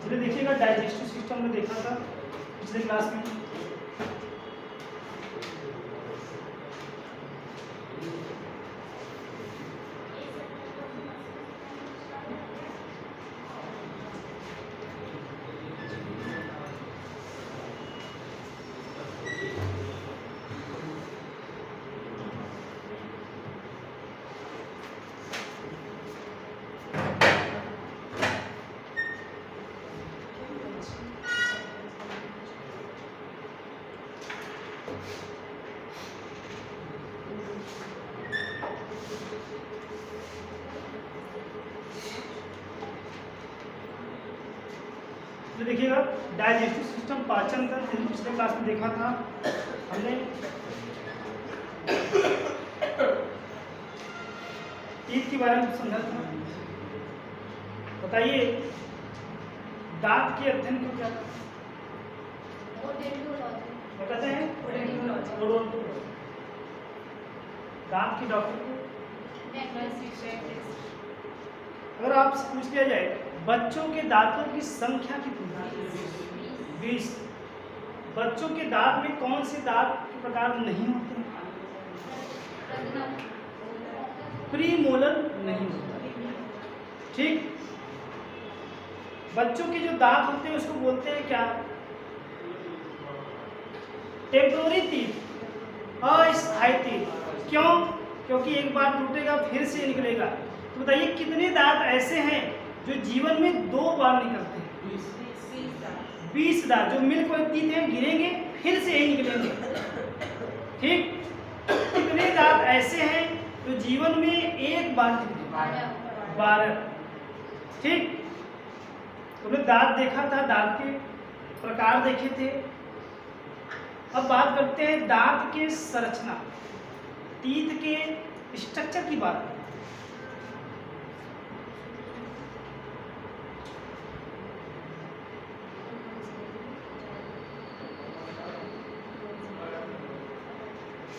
फिर देखिएगा digestive system में देखा था पिछले क्लास में। तो देखिएगा डाइजेस्टिव सिस्टम, पाचन तंत्र, पिछले क्लास में देखा था हमने। टीथ के बारे में समझा था। बताइए दांत के अध्ययन को क्या कहते हैं? ओडोंटोलॉजी। दांत के डॉक्टर को अगर आपसे पूछ लिया जाए बच्चों के दांतों की संख्या कितनी है? 20। बच्चों के दांत में कौन से दांत के प्रकार नहीं होते? प्रीमोलर नहीं होता। ठीक। बच्चों के जो दांत होते हैं उसको बोलते हैं क्या? टेम्पोररी टीथ, अस्थायी टीथ। क्यों? क्योंकि एक बार टूटेगा फिर से निकलेगा। तो बताइए कितने दांत ऐसे हैं जो जीवन में 2 बार निकलते हैं? 20 दांत जो मिल्क वाले टीथ हैं, गिरेंगे फिर से यही निकलेंगे। ठीक। कितने दांत ऐसे हैं जो जीवन में 1 बार निकलेंगे? 12। ठीक। तुमने दांत देखा था, दांत के प्रकार देखे थे। अब बात करते हैं दांत के संरचना, टीथ के स्ट्रक्चर की बात।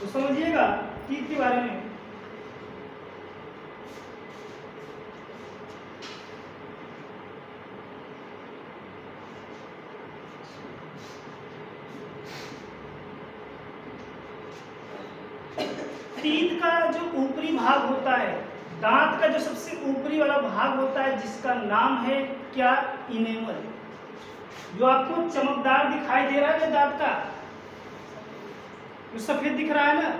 तो समझिएगा टीथ के बारे में। टीथ का जो ऊपरी भाग होता है, दांत का जो सबसे ऊपरी वाला भाग होता है जिसका नाम है क्या? इनेमल। जो आपको चमकदार दिखाई दे रहा है ना दांत का, जो सफेद दिख रहा है ना,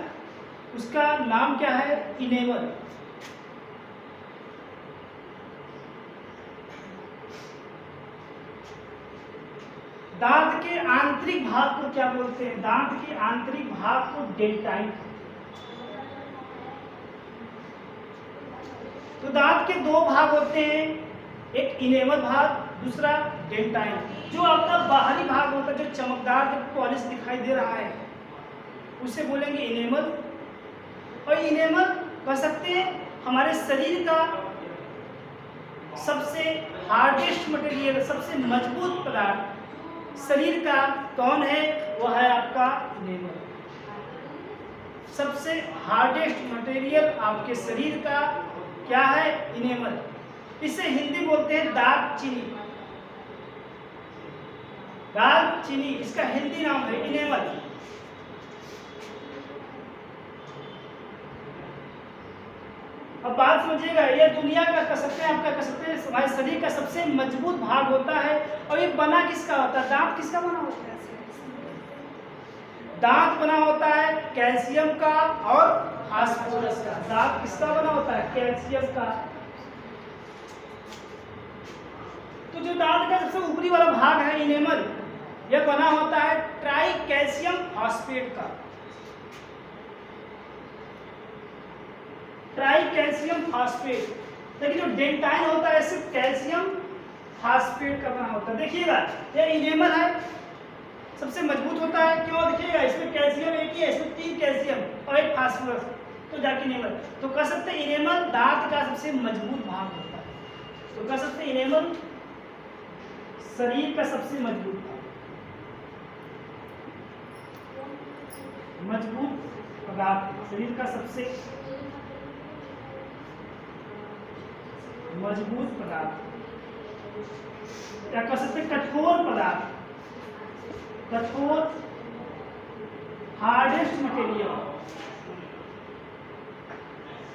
उसका नाम क्या है? इनेमल। दांत के आंतरिक भाग को क्या बोलते हैं? दांत के आंतरिक भाग को डेंटाइन। तो दांत के 2 भाग होते हैं, एक इनेमल भाग, दूसरा डेंटाइन। जो आपका बाहरी भाग होता है, जो चमकदार, जो पॉलिश दिखाई दे रहा है, उसे बोलेंगे इनेमल। और इनेमल कह सकते हैं हमारे शरीर का सबसे हार्डेस्ट मटेरियल, सबसे मजबूत पदार्थ शरीर का कौन है? वह है आपका इनेमल। सबसे हार्डेस्ट मटेरियल आपके शरीर का क्या है? इनेमल। इसे हिंदी बोलते हैं दाग चीनी। दाग चीनी इसका हिंदी नाम है इनेमल। अब बात समझिएगा, ये दुनिया का कह सकते हैं, आपका कह सकते हैं हमारे शरीर का सबसे मजबूत भाग होता है। और ये बना किसका होता है? दांत किसका बना होता है? दांत बना होता है कैल्शियम का और फास्फोरस का। दांत किसका बना होता है? कैल्शियम का। तो जो दांत का सबसे ऊपरी वाला भाग है इनेमल, यह बना होता है ट्राई कैल्शियम फॉस्फेट का। Try calcium phosphate. लेकिन जो डेंटाइन होता है सिर्फ कैल्शियम फॉस्फेट का बना होता है। देखिएगा यह इनेमल है, सबसे मजबूत होता है। क्यों? देखिएगा इसमें कैल्शियम एक ही है, इसमें 3 कैल्शियम और 1 फास्फोरस, तो जाके इनेमल। तो कह सकते हैं इनेमल दांत का सबसे मजबूत भाग होता है। तो कह सकते हैं इनेमल शरीर का सबसे मजबूत पदार्थ, शरीर का सबसे मजबूत पदार्थ। या कह सकते हैं कठोर पदार्थ, कठोर हार्डेस्ट मटेरियल,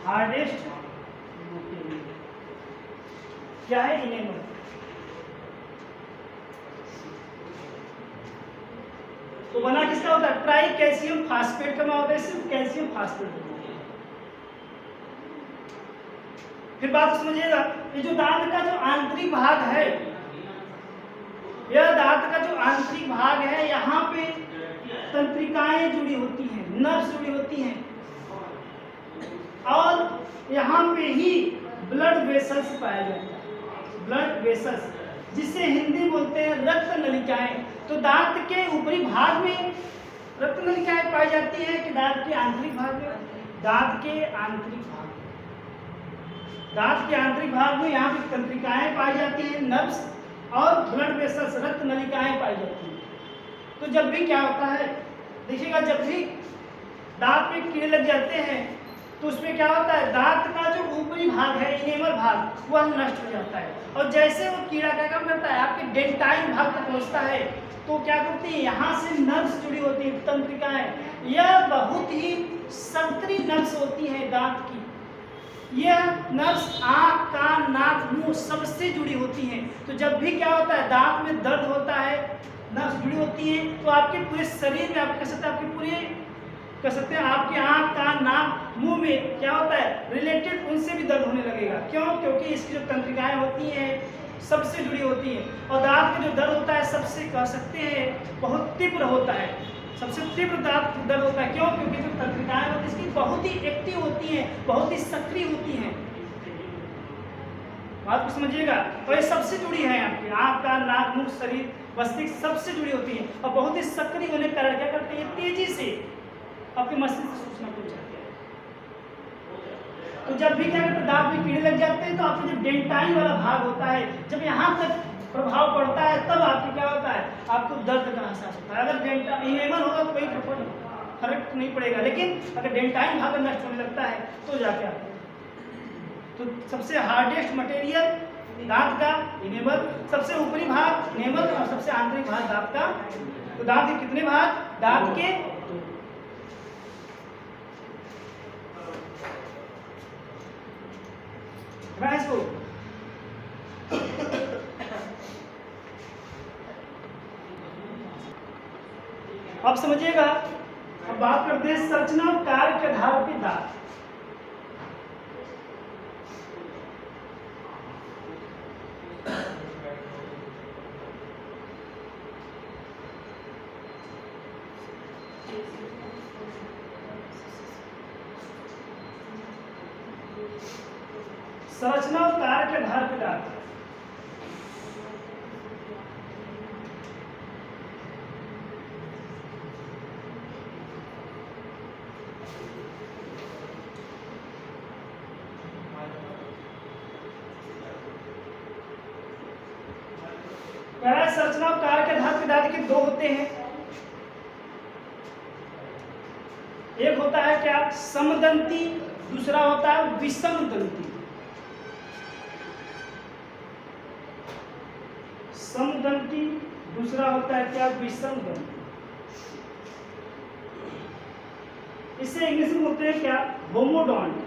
हार्डेस्ट मटेरियल क्या है? इनेमल। तो बना किसका होता है? ट्राई कैल्शियम फास्फेट का बना होता है, सिर्फ कैल्शियम फास्फेट होता है। फिर बात समझिएगा, ये जो दांत का जो आंतरिक भाग है, यह दांत का जो आंतरिक भाग है, यहाँ पे तंत्रिकाएं जुड़ी होती हैं, नर्व्स जुड़ी होती हैं, और यहाँ पे ही ब्लड वेसल्स पाया जाता है, ब्लड वेसल्स, जिसे हिंदी बोलते हैं रक्त नलिकाएं। तो दांत के ऊपरी भाग में रक्त नलिकाएं पाई जाती हैं कि दांत के आंतरिक भाग में? दांत के आंतरिक भाग, दांत के आंतरिक भाग में यहाँ पे तंत्रिकाएं पाई जाती हैं, नर्व्स, और ब्लड वेसल्स, रक्त नलिकाएं पाई जाती हैं। तो जब भी क्या होता है, देखिएगा, जब भी दांत में कीड़े लग जाते हैं तो उसमें क्या होता है, दांत का जो ऊपरी भाग है, इनेमल भाग, वह नष्ट हो जाता है, और जैसे वो कीड़ा क्या काम करता है, आपके डेंटाइन भाग तक पहुंचता है, तो क्या करती है, यहाँ से नर्व्स जुड़ी होती है, तंत्रिकाएं। यह बहुत ही संकरी नर्व्स होती हैं दांत की। यह नर्व्स आँख, कान, नाक, मुंह सबसे जुड़ी होती हैं। तो जब भी क्या होता है, दांत में दर्द होता है, नर्व्स जुड़ी होती हैं, तो आपके पूरे शरीर में, आप कह सकते हैं आपके पूरे, कह सकते हैं आपके आँख, कान, नाक, मुंह में क्या होता है, रिलेटेड उनसे भी दर्द होने लगेगा। क्यों? क्योंकि इसकी जो तंत्रिकाएं होती हैं सबसे जुड़ी होती हैं, और दांत का जो दर्द होता है सबसे, कह सकते हैं, बहुत तीव्र होता है, सबसे तीव्र दांत दर्द होता है। क्यों? क्योंकि जो तंत्रिकाएं होती है इसकी बहुत ही एक्टिव होती हैं, बहुत ही सक्रिय होती हैं। बात को समझिएगा, और ये सबसे जुड़ी है, आपकी आँख, कान, नाक, मुंह, शरीर, मस्तिष्क सबसे जुड़ी होती है, और बहुत ही सक्रिय होने के कारण क्या करते हैं, तेजी से आपके मस्तिष्क से सूचना पहुंचाते हैं। तो जब भी क्या करते हैं, दांत में कीड़े लग जाते हैं, तो आपका जो डेंटाइन वाला भाग होता है, जब यहाँ तक प्रभाव पड़ता है, तब आपको क्या होता है, आपको दर्द का एहसास होता है। अगर इनेमल होगा तो कोई फर्क नहीं पड़ेगा, लेकिन अगर डेंटाइन भाग नष्ट होने लगता है तो जाके आता है। तो सबसे हार्डेस्ट मटेरियल दांत का इनेमल, सबसे ऊपरी भाग इनेमल, और सबसे आंतरिक भाग दांत का। तो दांत के कितने भाग? दांत के दो। इसको अब समझिएगा। अब बात करते हैं संरचना और कार्य के आधार पर दांत। संरचना और कार्य के आधार पर दांत। संरचना और कार्य के आधार पर दांत के दो होते हैं। एक होता है क्या, समदंती, दूसरा होता है विषमदंती। समदंती, दूसरा होता है क्या, विषमदंती। इसे इंग्लिश में बोलते हैं क्या, होमोडोंट।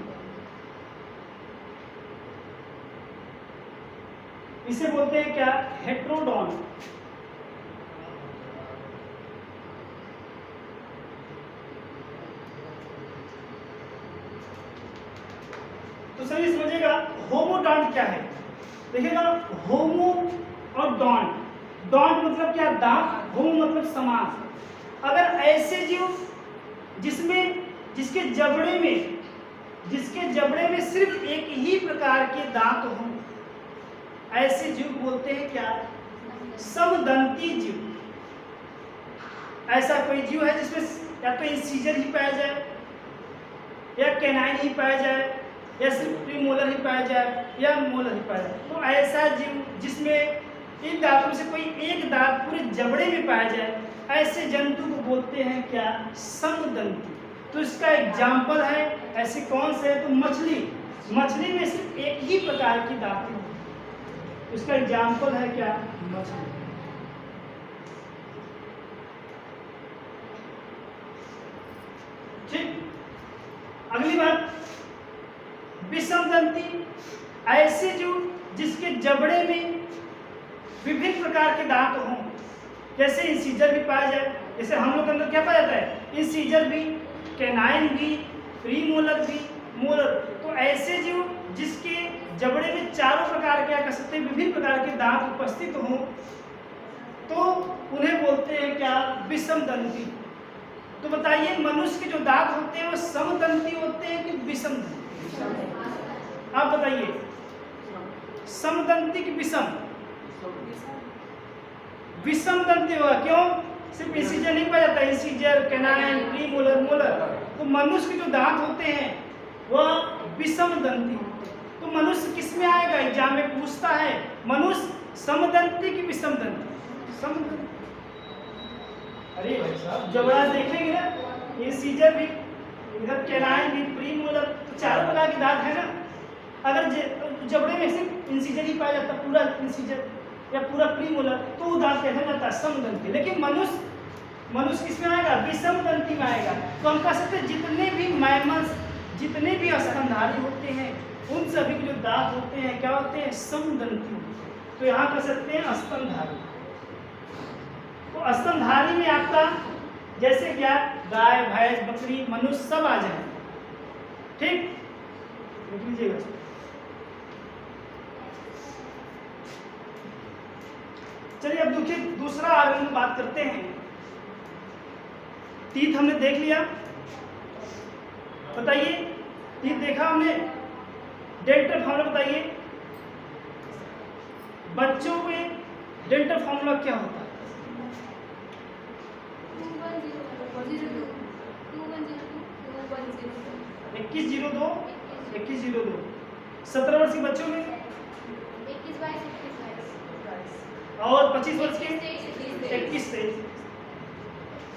इसे बोलते हैं क्या, हेट्रोडोंट। तो सही समझिएगा, होमोडोंट क्या है। देखिएगा, होमो और डॉन्ट, डॉन्ट मतलब क्या, दांत, होमो मतलब समान। अगर ऐसे जीव जिसमें जिसके जबड़े में सिर्फ एक ही प्रकार के दांत हों, ऐसे जीव बोलते हैं क्या, समदंती जीव। ऐसा कोई जीव है जिसमें या तो इंसीजर ही पाया जाए, या कैनाइन ही पाया जाए, या सिर्फ प्रीमोलर ही पाया जाए, या मोलर ही पाया जाए। तो ऐसा जीव जिसमें इन दांतों में से कोई एक दांत पूरे जबड़े में पाया जाए, ऐसे जंतु को बोलते हैं क्या, समदंती। तो इसका एग्जाम्पल है, ऐसे कौन से है, तो मछली। मछली में सिर्फ एक ही प्रकार की दांतें होती हैं, इसका एग्जाम्पल है क्या? मछली। ठीक, अगली बात, विषमदंती ऐसे जो जिसके जबड़े में विभिन्न प्रकार के दांत हों, जैसे इंसीजर भी पाया जाए, जैसे हम लोग के अंदर क्या पाया जाता है? इंसीजर भी, कैनाइन भी, प्रीमोलर भी, मोलर। तो ऐसे जो जिसके जबड़े में चारों प्रकार के, कह सकते हैं विभिन्न प्रकार के दांत उपस्थित हों, तो उन्हें बोलते हैं क्या? विषमदंती। तो बताइए, मनुष्य के जो दांत होते हैं वो समदंती होते हैं कि विषमदंती? आप बताइए, समदंती की विषम? विषमदंती होगा। क्यों? सिर्फ इंसीजर नहीं पाया जाता, इंसीजर, कैनाइन, प्रीमोलर, मोलर। तो मनुष्य के जो दांत होते हैं वह विषमदंती। तो मनुष्य किस में आएगा? एग्जाम में पूछता है, मनुष्य समदंती की विषमदंती? समदंती। अरे भाई साहब, जबड़ा देखेंगे ना, इंसीजर भी, इधर कैनाइन भी, प्रीमोलर, तो चारों प्रकार के दांत है ना। अगर जबड़े में सिर्फ इंसीजर ही पाया जाता, पूरा इंसीजर या पूरा प्रीमोलर, तो वो दांत कहला जाता है समदंती। लेकिन मनुष्य किस में आएगा? विषमदंती में आएगा। तो हम कह सकते हैं जितने भी मैमल्स, जितने भी स्तनधारी होते हैं, उन सभी के जो दांत होते हैं क्या होते हैं? समदंती। तो यहाँ कह सकते हैं स्तनधारी। तो स्तनधारी में आपका जैसे क्या? गाय, भैंस, बकरी, मनुष्य सब आ जाए। ठीक, लिख लीजिएगा। चलिए अब देखिए, दूसरा आर्गन में बात करते हैं। टीथ हमने देख लिया, बताइए टीथ देखा हमने। डेंटल फार्मूला बताइए, बच्चों में डेंटल फार्मूला क्या होता है? 2102 2102। 17 वर्ष के बच्चों में 2122 और 25 वर्ष के 2123।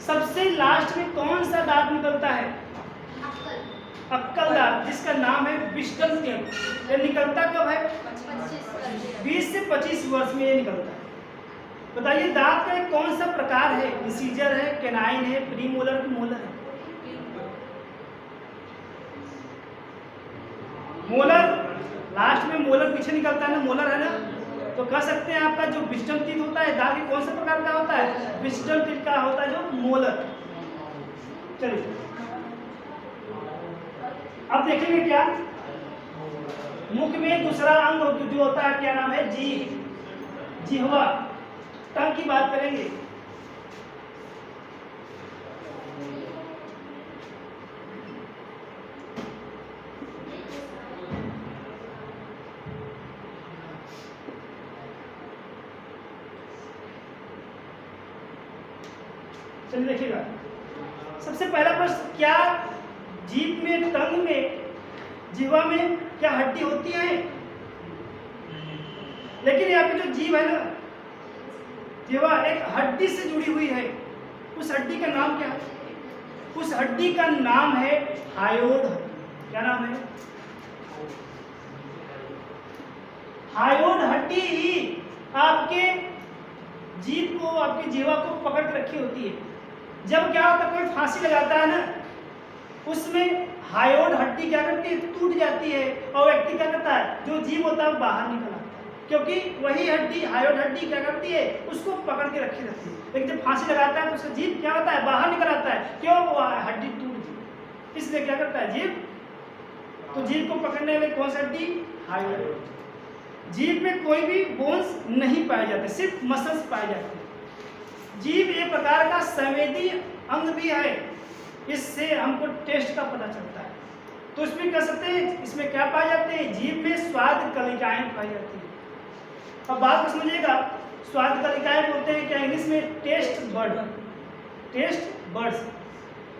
सबसे लास्ट में कौन सा दांत निकलता है? अक्कल दांत, जिसका नाम है विस्डम टीथ। ये निकलता कब है? 20 से 25 वर्ष में ये निकलता है। बताइए दांत का कौन सा प्रकार है? इंसीजर है, कैनाइन है, प्रीमोलर की मोलर है? मोलर। लास्ट में मोलर पीछे निकलता है ना, मोलर है ना। तो कह सकते हैं आपका जो विस्डम टीथ होता है दांत के कौन सा प्रकार का होता है? विस्डम टीथ का होता है, जो मोलर। चलिए अब देखेंगे क्या, मुख में दूसरा अंग जो होता है क्या नाम है? जीभ, जिह्वा, टंग की बात करेंगे। चलिए देखिएगा, सबसे पहला प्रश्न, क्या जीभ में, टंग में, जिह्वा में क्या हड्डी होती है? लेकिन यहाँ पे जो जीभ है ना, जिह्वा एक हड्डी से जुड़ी हुई है। उस हड्डी का नाम क्या है? उस हड्डी का नाम है हायोड। क्या नाम है? हायोड हड्डी ही आपके जीभ को, आपकी जिह्वा को पकड़ के रखी होती है। जब क्या होता है, कोई फांसी लगाता है ना, उसमें हायोड हड्डी क्या करती है? टूट जाती है, और व्यक्ति क्या करता है? जो जीभ होता है बाहर निकल आता है, क्योंकि वही हड्डी, हायोड हड्डी क्या करती है? उसको पकड़ के रखी रहती है। लेकिन जब फांसी लगाता है तो उसका जीभ क्या होता है? बाहर निकल आता है। क्यों? वो हड्डी टूट गई, इसलिए क्या करता है जीभ? तो जीभ को पकड़ने वाली कौन सी हड्डी? हायोड। जीभ में कोई भी बोन्स नहीं पाए जाते, सिर्फ मसल्स पाए जाते हैं। जीभ एक प्रकार का संवेदी अंग भी है, इससे हमको टेस्ट का पता चलता है। तो इसमें कह सकते हैं, इसमें क्या पाए जाते हैं? जीभ में स्वाद कलिकाएं पाई जाती है। अब बात को समझिएगा, स्वाद कलिकाएं बोलते हैं क्या इंग्लिश में? Taste bud, taste buds.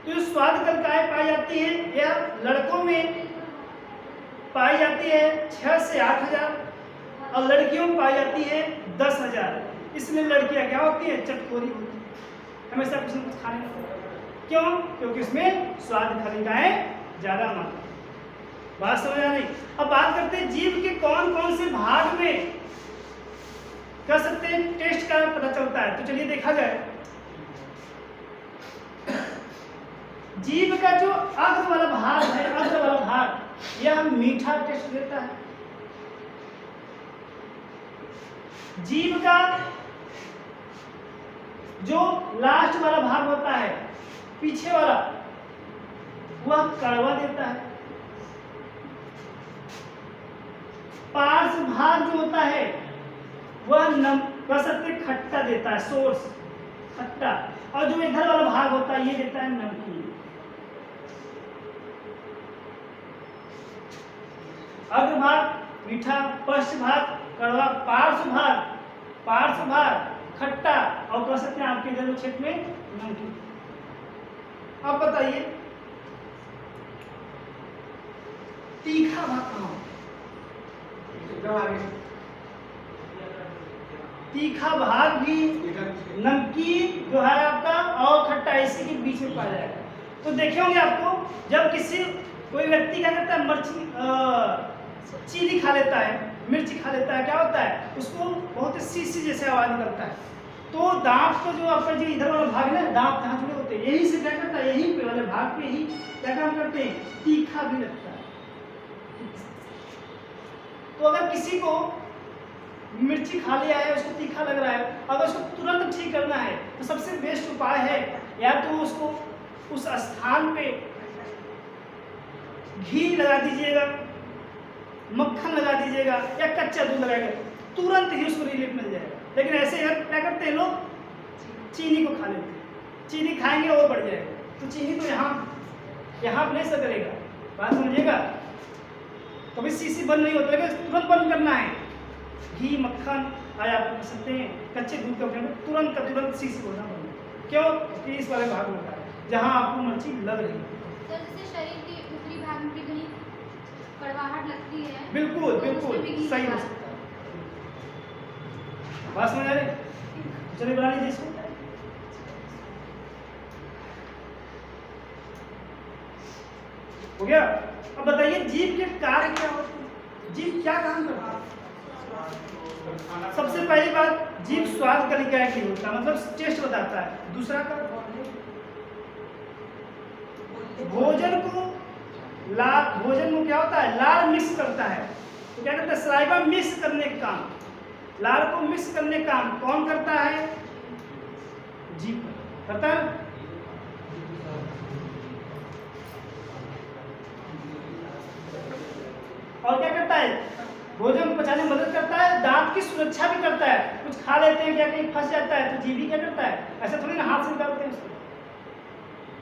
तो जो स्वाद कलिकाएं पाई जाती हैं, यह लड़कों में पाई जाती है 6 से 8 हज़ार, और लड़कियों में पाई जाती है 10,000। इसमें लड़कियां क्या होती है? चटकोरी होती है, हमेशा कुछ न कुछ खाने लगती है। क्यों? क्योंकि उसमें स्वाद कलिकाएं ज्यादा मात्रा। बात समझ आ रही? अब बात करते हैं जीभ के कौन कौन से भाग में कह सकते हैं टेस्ट का पता चलता है। तो चलिए देखा जाए, जीभ का जो अग्र वाला भाग है, अग्र वाला भाग, यह मीठा टेस्ट देता है। जीभ का जो लास्ट वाला भाग होता है, पीछे वाला, वह कड़वा देता है। पार्श्व भाग जो होता है वह कह सकते खट्टा देता है, सोर्स खट्टा, और जो इधर वाला भाग होता है ये देता है नमकीन। अग्र भाग मीठा, पश्च भाग कड़वा, पार्श्व भाग खट्टा, और कह सकते हैं आपके इधर जो क्षेत्र में नमकीन। अब बताइए तीखा भाग कहाँ होता है? तीखा भाग भी नमकीन जो है आपका और खट्टा इसी के बीच में पाया जाएगा। तो देखे होंगे आपको, जब कोई व्यक्ति क्या करता है, चीनी खा लेता है, मिर्ची खा लेता है, क्या होता है उसको बहुत सी जैसे आवाज निकलता है। तो दांत को जो आपका जो इधर वाला भाग है, दांत जहाँ जुड़े होते हैं, यही से क्या करता है, यही पे वाले भाग पे ही क्या काम करते हैं, तीखा भी लगता है। तो अगर किसी को मिर्ची खा लिया है, उसको तीखा लग रहा है, अगर उसको तुरंत ठीक करना है तो सबसे बेस्ट उपाय है या तो उसको उस स्थान पे घी लगा दीजिएगा, मक्खन लगा दीजिएगा या कच्चा दूध लगाएगा, तुरंत ही उसको रिलीफ मिल जाएगा। लेकिन ऐसे क्या करते हैं लोग, चीनी को खा लेते हैं, चीनी खाएंगे और बढ़ जाएगा। तो चीनी तो यहाँ नहीं से करेगा, बात समझिएगा। कभी सीसी बंद नहीं होता, लेकिन तुरंत बंद करना है। घी मक्खन आया आप कर सकते हैं, कच्चे दूध का तुरंत का तुरंत सीसी होना बंद। क्यों? क्योंकि इस वाले भाग होता है जहाँ आपको मिर्ची लग रही है। तो जैसे शरीर के ऊपरी भाग में कहीं कड़वाहट लगती है, बिल्कुल बिल्कुल सही हो सकता है। बात समझ आ रही? चलिए बना लीजिए इसको। हो गया। अब बताइए जीभ के कार्य क्या होते हैं, जीभ क्या काम करता है? सबसे पहली बात, जीभ स्वाद कलिका के लिए होता है, मतलब टेस्ट बताता है। दूसरा का भोजन को क्या होता है, लार मिक्स करता है। तो क्या करता है, सलाइवा मिक्स करने का काम, लार को मिक्स करने का काम कौन करता है, जीभ करता है। और क्या करता है, भोजन को पचाने में मदद करता है, दांत की सुरक्षा भी करता है। कुछ खा लेते हैं क्या, कहीं फंस जाता है तो जीभ भी क्या करता है, ऐसा थोड़ी ना हाथ से निकालते हैं उसको,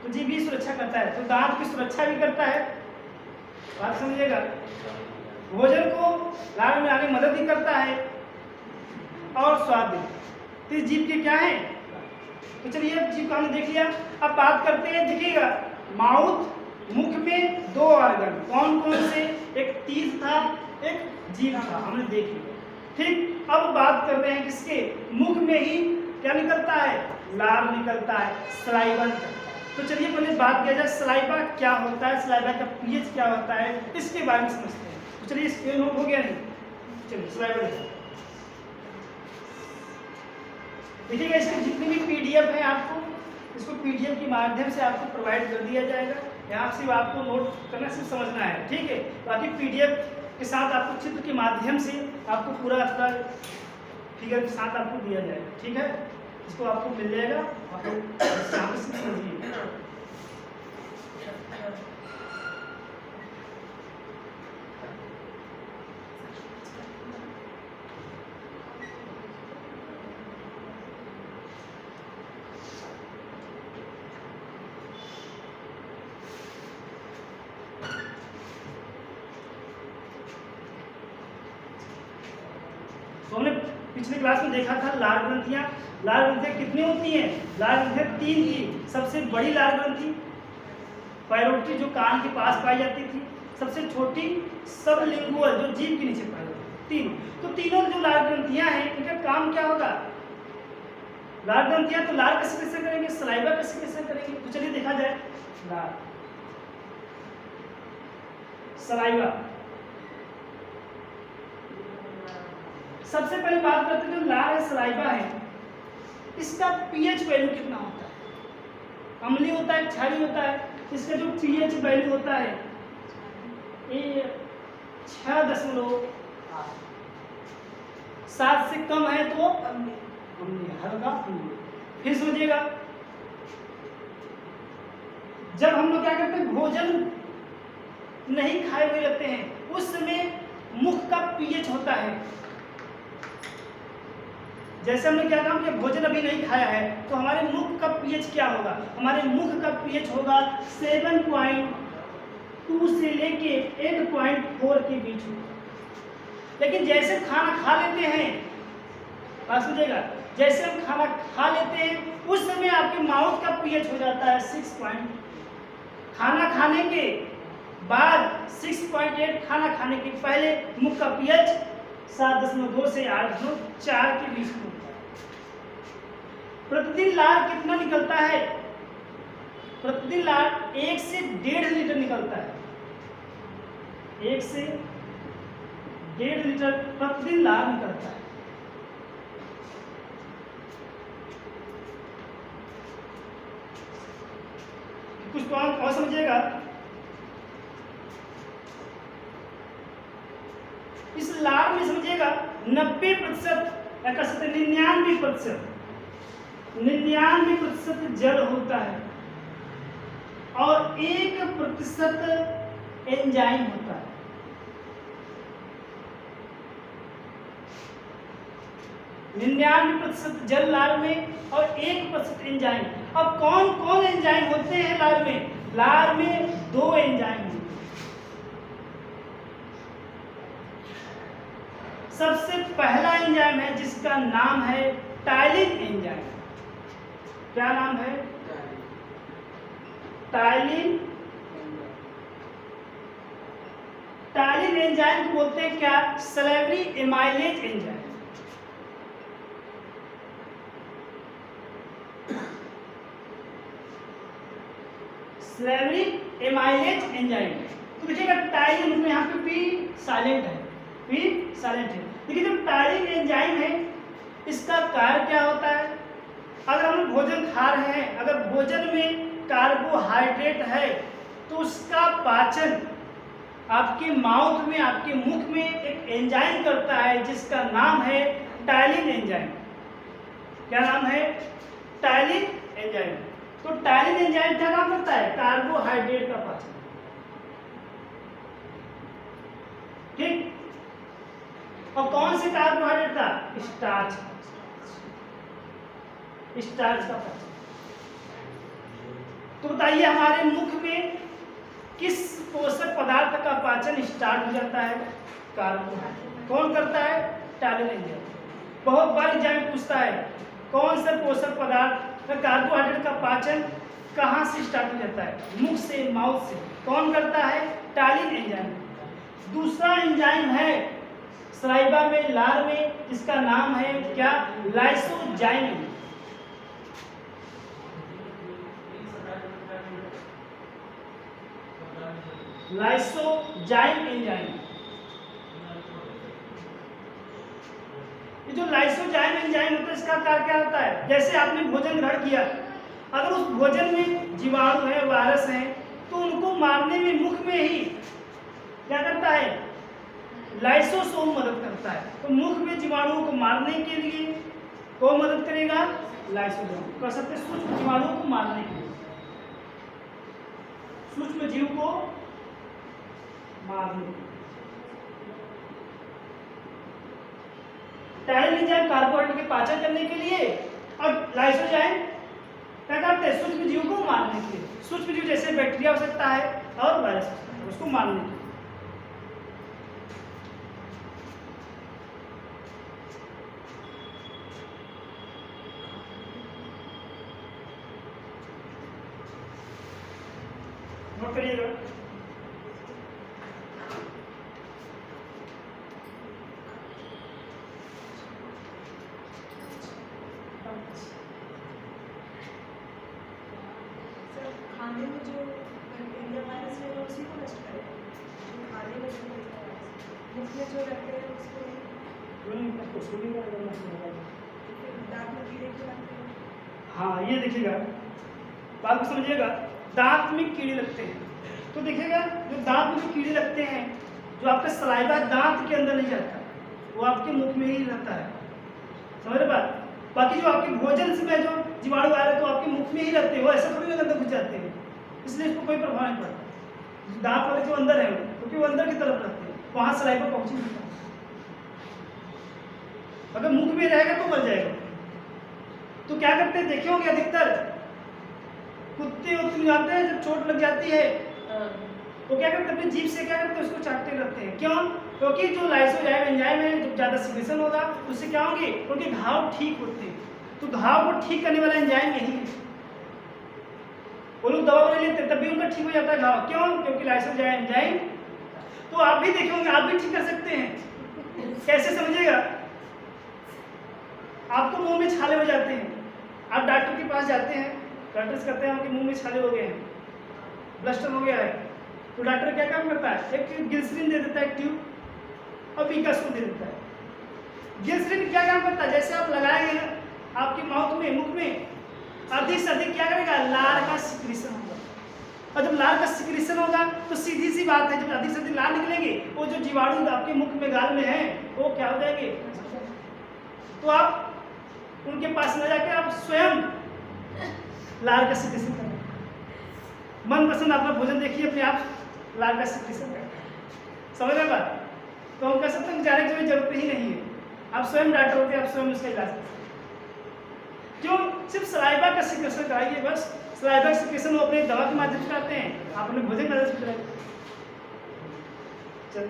तो जीभ भी सुरक्षा करता है, तो दांत की सुरक्षा भी करता है। बात समझिएगा। भोजन को लार में आने में मदद भी करता है और स्वाद भी। तो इस जीभ के क्या है, तो चलिए अब जीभ का हमने देख लिया। अब बात करते हैं, देखिएगा माउथ, मुख में दो ऑर्गन कौन कौन से, एक तीत था, एक जीभ था, हमने देख लिया। ठीक, अब बात कर रहे हैं किसके, मुख में ही क्या निकलता है, लार निकलता है, सलाइवा निकलता है। तो चलिए पहले बात किया जाए सलाइवा क्या होता है, सलाइवा का पीएच क्या होता है, इसके बारे में समझते हैं। तो चलिए इसके नोट हो गया नहीं, चलिए सलाइवा देखिएगा। इसके जितने भी पीडीएफ है आपको, इसको पीडीएफ के माध्यम से आपको प्रोवाइड कर दिया जाएगा। यहाँ सिर्फ आपको नोट करना, सिर्फ समझना है, ठीक है। बाकी पीडीएफ के साथ आपको चित्र के माध्यम से आपको पूरा फिगर के साथ आपको दिया जाएगा, ठीक है। इसको आपको मिल जाएगा, आप लोग समझिए। तो हमने पिछले क्लास में देखा था लार ग्रंथियां। लार ग्रंथियां कितनी होती हैं, लार ग्रंथियां 3 थी। सबसे बड़ी लार ग्रंथि पैरोटी जो कान के पास पाई जाती थी, सबसे छोटी सबलिंगुअल जो जीभ के नीचे पाई जाती थी, 3। तो तीनों जो लार ग्रंथियां हैं इनका काम क्या होगा, लार ग्रंथियां तो लार कैसे करेंगे, सलाइवा कैसे करेंगे। तो चलिए देखा जाए, लार सलाइवा सबसे पहले बात करते हैं जो लार है, सलाइवा है, इसका पीएच वैल्यू कितना होता है? अम्लीय होता है, क्षारीय होता है? इसका जो पीएच वैल्यू होता है ये 6.8, 7 से कम है तो अम्लीय, हल्का अम्लीय। फिर समझिएगा, जब हम लोग क्या करते हैं, भोजन नहीं खाए हुए रहते हैं, उस समय मुख का पीएच होता है, जैसे हमने क्या कहा कि भोजन अभी नहीं खाया है तो हमारे मुख का पीएच क्या होगा? हमारे मुख का पीएच होगा 7.2 से लेके 8.4 के बीच में। लेकिन जैसे खाना खा लेते हैं, बात समझिएगा, जैसे हम खाना खा लेते हैं उस समय आपके माउथ का पीएच हो जाता है 6. खाना खाने के बाद 6.8, खाना खाने के पहले मुख का पीएच 7.2 से 8.4 के बीच में होता है। प्रतिदिन लार कितना निकलता है? प्रतिदिन लार 1 से 1.5 लीटर निकलता है। 1 से 1.5 लीटर प्रतिदिन लार निकलता है। कुछ तो आप और समझिएगा, इस लार में समझिएगा 90% या कह सकते 99% जल होता है और 1% एंजाइम होता है। 99% जल लार में और 1% एंजाइम। अब कौन कौन एंजाइम होते हैं लार में? लार में 2 एंजाइम होते हैं। सबसे पहला एंजाइम है जिसका नाम है टाइलिन एंजाइम। क्या नाम है? टाइलिन। टाइलिन एंजाइम को बोलते हैं क्या? Salivary amylase enzyme. Slavery amylase enzyme. तो देखिएगा टाइलिन में यहाँ पे पी साइलेंट है, पी साइलेंट है। देखिए जब टाइलिन एंजाइम है इसका कार्य क्या होता है? अगर हम लोग भोजन खा रहे हैं, अगर भोजन में कार्बोहाइड्रेट है तो उसका पाचन आपके माउथ में, आपके मुख में एक एंजाइम करता है जिसका नाम है टाइलिन एंजाइम। क्या नाम है? Ptyalin enzyme. तो टाइलिन एंजाइम क्या काम करता है? कार्बोहाइड्रेट का पाचन। ठीक। और कौन से कार्बोहाइड्रेट का? स्टार्च। स्टार्च का पाचन। तो बताइए हमारे मुख में किस पोषक पदार्थ का पाचन स्टार्ट हो जाता है? कार्बोहाइड्रेट। कौन करता है? Ptyalin enzyme. बहुत बार एंजाइम पूछता है कौन से पोषक पदार्थ कार्बोहाइड्रेट का पाचन कहाँ से स्टार्ट हो जाता है? मुख से, माउथ से। कौन करता है? Ptyalin enzyme. दूसरा एंजाइम है सलाइवा में, लार में, इसका नाम है क्या? लाइसोजाइम। Lysozyme enzyme. ये जो लाइसोजाइम एंजाइम होता है इसका कार्य क्या होता है? जैसे आपने भोजन ग्रहण किया, अगर उस भोजन में जीवाणु है, वायरस है, तो उनको मारने में मुख में ही क्या करता है? लाइसोसोम मदद करता है। तो मुख में जीवाणुओं को मारने के लिए कौन मदद करेगा? लाइसोसोम। कर सकते सूक्ष्म जीवाणुओं को मारने के लिए, सूक्ष्म जीव को मारने के लिए। टाइलिन एंजाइम कार्बोहाइड्रेट के पाचन करने के लिए और लाइसोजाइम क्या करते हैं? सूक्ष्म जीव को मारने के लिए। सूक्ष्म जीव जैसे बैक्टीरिया हो सकता है और वायरस हो सकता है, उसको मारने के लिए। नोट करिएगा। खाने में जो बैक्टीरिया वायरस है वो उसी को नष्ट करेगा। खाने में जो मुख में जो रहते हैं उसको क्यों नहीं आपको सुनिएगा अगर मैं सुनाऊंगा तो। फिर दांत में कीड़े क्यों लगते हैं? हाँ ये देखिएगा, बात को समझिएगा, दांत में कीड़े लगते हैं तो देखिएगा जो दांत में जो कीड़े लगते हैं, जो आपका सलाइवा दांत के अंदर नहीं जाता, वो आपके मुख में ही रहता है, समझ रहे बात। बाकी जो आपके भोजन से जो जीवाणु आ रहे हैं तो आपके मुख में ही रहते हैं, वो ऐसा थोड़ी ना अंदर घुस जाते हैं, इसलिए इसको कोई प्रभाव नहीं पड़ता। दांत वाले जो अंदर है क्योंकि वो अंदर की तरफ रहते हैं, वहां सलाइवा पहुंच नहीं पाता। अगर मुख में रहेगा तो मर जाएगा। तो क्या करते हैं देखे होंगे अधिकतर कुत्ते उत्ते जाते हैं, जब चोट लग जाती है तो क्या करते हैं अपनी जीभ से क्या करते हैं उसको चाटते रहते हैं। क्यों? क्योंकि जो लाइसोजाइम एंजाइम है, जब ज़्यादा सिक्रेशन होगा उससे क्या होंगे, उनके घाव ठीक होते हैं। तो घाव को ठीक करने वाला एंजाइम यही है। वो लोग दवा नहीं लेते तब भी उनका ठीक हो जाता है घाव। क्यों? क्योंकि लाइसोजाइम एंजाइम। तो आप भी देखे होंगे, आप भी ठीक कर सकते हैं। कैसे समझिएगा, आपको मुंह में छाले हो जाते हैं, आप डॉक्टर के पास जाते हैं, डॉक्टर से कहते हैं आपके मुंह में छाले हो गए हैं, ब्लस्टर हो गया है, तो डॉक्टर क्या काम करता है, एक ग्लिसरीन दे देता है, एक ट्यूब और बीकासोल दे देता है। ग्लिसरीन क्या काम करता है, जैसे आप लगाएंगे आपके माउथ में, मुख में, अधिक से अधिक क्या करेगा, लार का सिक्रीशन होगा। और जब लार का सिक्रीशन होगा तो सीधी सी बात है, जब अधिक से अधिक लार निकलेंगे, वो जो जीवाणु आपके मुख में गाल में है वो क्या हो जाएंगे। तो आप उनके पास न जाके आप स्वयं लार का सिक्रीशन करें। मनपसंद अपना भोजन देखिए, अपने आप लार का सिक्रीशन करें। समझ रहे बात? तो हम कह सकते हैं जाने की कोई जरूरत ही नहीं है, आप स्वयं डॉक्टर होते हैं, आप स्वयं उसका इलाज करते हैं। क्यों? सिर्फ सलाइवा का सिक्रेशन कराइए बस। सलाइवा का सिक्रेशन वो अपने दवा के माध्यम से कराते हैं, आप अपने भोजन के माध्यम से कराइए। चल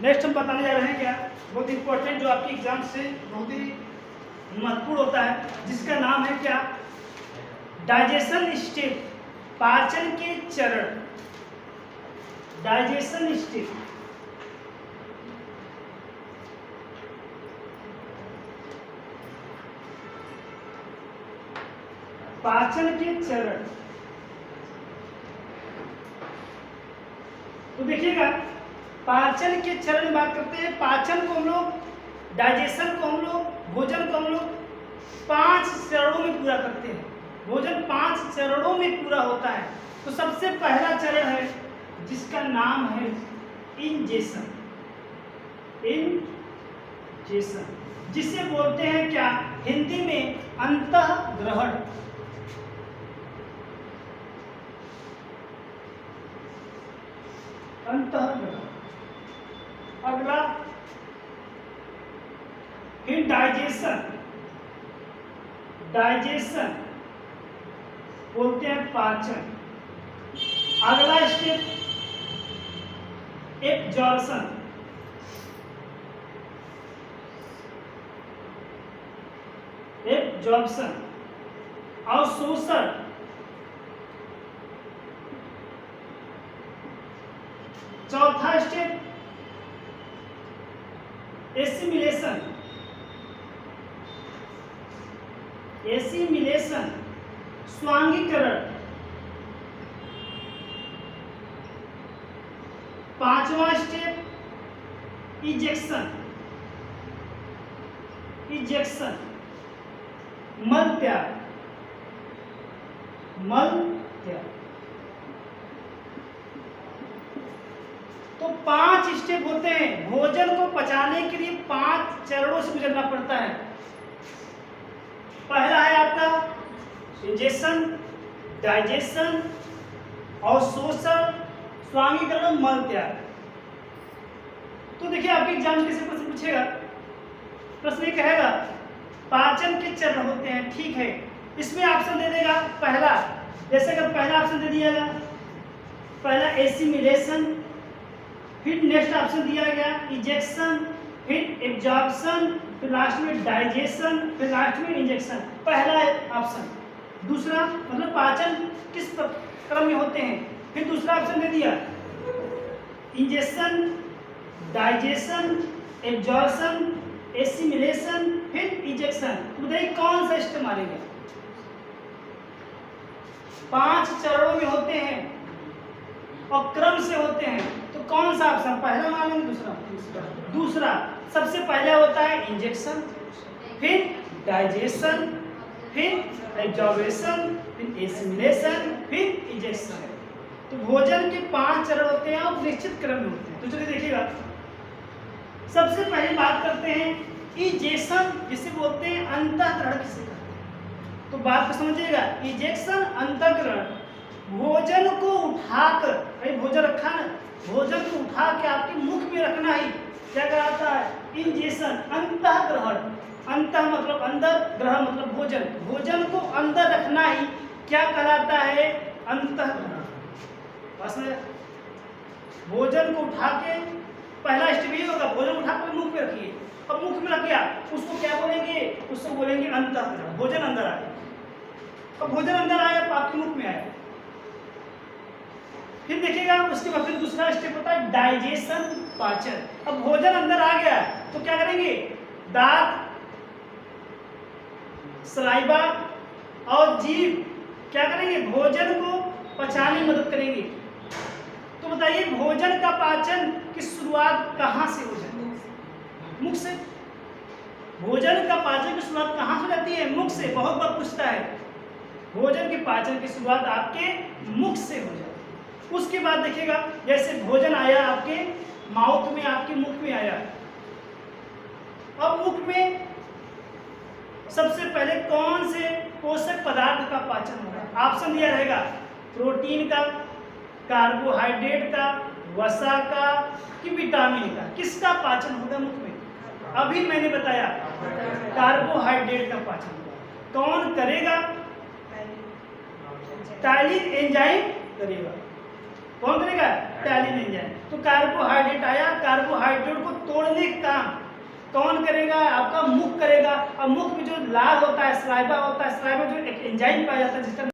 नेक्स्ट हम बताने जा रहे हैं क्या, बहुत इंपॉर्टेंट, जो आपके एग्जाम से बहुत ही महत्वपूर्ण होता है, जिसका नाम है क्या, डाइजेशन स्टेप, पाचन के चरण। डाइजेशन स्टेप, पाचन के चरण। तो देखिएगा पाचन के चरण में बात करते हैं। पाचन को हम लोग, डाइजेशन को हम लोग, भोजन को हम लोग 5 चरणों में पूरा करते हैं। भोजन 5 चरणों में पूरा होता है। तो सबसे पहला चरण है जिसका नाम है इंजेशन। इंजेशन जिसे बोलते हैं क्या, हिंदी में अंतःग्रहण। अंतःग्रहण। अगला फिर डाइजेशन। डाइजेशन बोलते हैं पाचन। अगला स्टेप एब्जॉर्प्शन। एब्जॉर्प्शन और शोषण। चौथा स्टेप एसिमिलेशन। एसिमिलेशन स्वांगीकरण। पांचवा स्टेप इजेक्शन। इजेक्शन मल त्याग। मल त्याग। तो 5 स्टेप होते हैं। भोजन को पचाने के लिए 5 चरणों से गुजरना पड़ता है। पहला है आपका इंजेक्शन, डाइजेशन और शोषण, स्वांगीकरण, मल त्याग। तो देखिए आपके एग्जाम में कैसे प्रश्न पूछेगा, प्रश्न ये कहेगा पाचन के चरण होते हैं, ठीक है, इसमें ऑप्शन दे देगा पहला, जैसे अगर पहला ऑप्शन दे दिया गया, पहला एसिमिलेशन, फिर नेक्स्ट ऑप्शन दिया गया इजेक्शन, फिर एब्जॉर्प्शन, फिर लास्ट में डाइजेशन, फिर लास्ट में इंजेक्शन। पहला ऑप्शन। दूसरा मतलब पाचन किस क्रम में होते हैं, फिर दूसरा ऑप्शन दे दिया इंजेक्शन, डाइजेशन, एब्जॉर्प्शन, एसिमिलेशन, फिर इंजेक्शन। तो बताइए कौन सा स्टेप मारेंगे। 5 चरणों में होते हैं, और क्रम से होते हैं, तो कौन सा ऑप्शन पहला मानेंगे दूसरा? दूसरा। सबसे पहले होता है इंजेक्शन, फिर डाइजेशन, फिर एब्जॉर्बेशन, फिर एसिमिलेशन, फिर इजेक्शन। तो भोजन के 5 चरण होते हैं और निश्चित क्रम में होते हैं। तो चलिए देखिएगा, सबसे पहले बात करते हैं इजेक्शन, जिसे बोलते हैं अंतःग्रहण किसे कहते हैं। तो बात को समझिएगा, इजेक्शन अंतःग्रहण भोजन को उठाकर, भाई भोजन रखा ना, भोजन को उठा के आपके मुख में रखना ही क्या कहलाता है? इंजेक्शन। अंतःग्रहण, अंतः मतलब अंदर, ग्रह मतलब भोजन, भोजन को अंदर रखना ही क्या कहलाता है? अंतःग्रहण। बस भोजन को उठा के, पहला स्टेप ये होगा, भोजन उठा कर मुख में रखिए, अब मुख में रख दिया, उसको क्या बोलेंगे? उसको बोलेंगे अंतःग्रहण। भोजन अंदर आया, अब भोजन अंदर आया तो आपके मुख में आया। फिर देखिएगा उसके बाद फिर दूसरा स्टेप होता है डाइजेशन, पाचन। अब भोजन अंदर आ गया तो क्या करेंगे? दांत, सलाइवा और जीभ क्या करेंगे? भोजन को पचाने में मदद करेंगे। तो बताइए भोजन का पाचन की शुरुआत कहाँ से हो जाती है? मुख से। भोजन का पाचन की शुरुआत कहाँ से हो जाती है? मुख से। बहुत बार पूछता है, भोजन के पाचन की शुरुआत आपके मुख से हो जाती है। उसके बाद देखिएगा, जैसे भोजन आया आपके माउथ में, आपके मुख में आया, अब मुख में सबसे पहले कौन से पोषक पदार्थ का पाचन होगा? ऑप्शन दिया रहेगा, प्रोटीन का, कार्बोहाइड्रेट का, वसा का, कि विटामिन का। किसका पाचन होगा मुख में? अभी मैंने बताया कार्बोहाइड्रेट का पाचन होगा। कौन करेगा? टाइलिन एंजाइम करेगा। कौन करेगा? Ptyalin enzyme. तो कार्बोहाइड्रेट आया, कार्बोहाइड्रेट को तोड़ने का काम कौन करेगा? आपका मुख करेगा। और मुख में जो लार होता है, सलाइवा होता है, सलाइवा जो एक एंजाइम पाया जाता है जिसका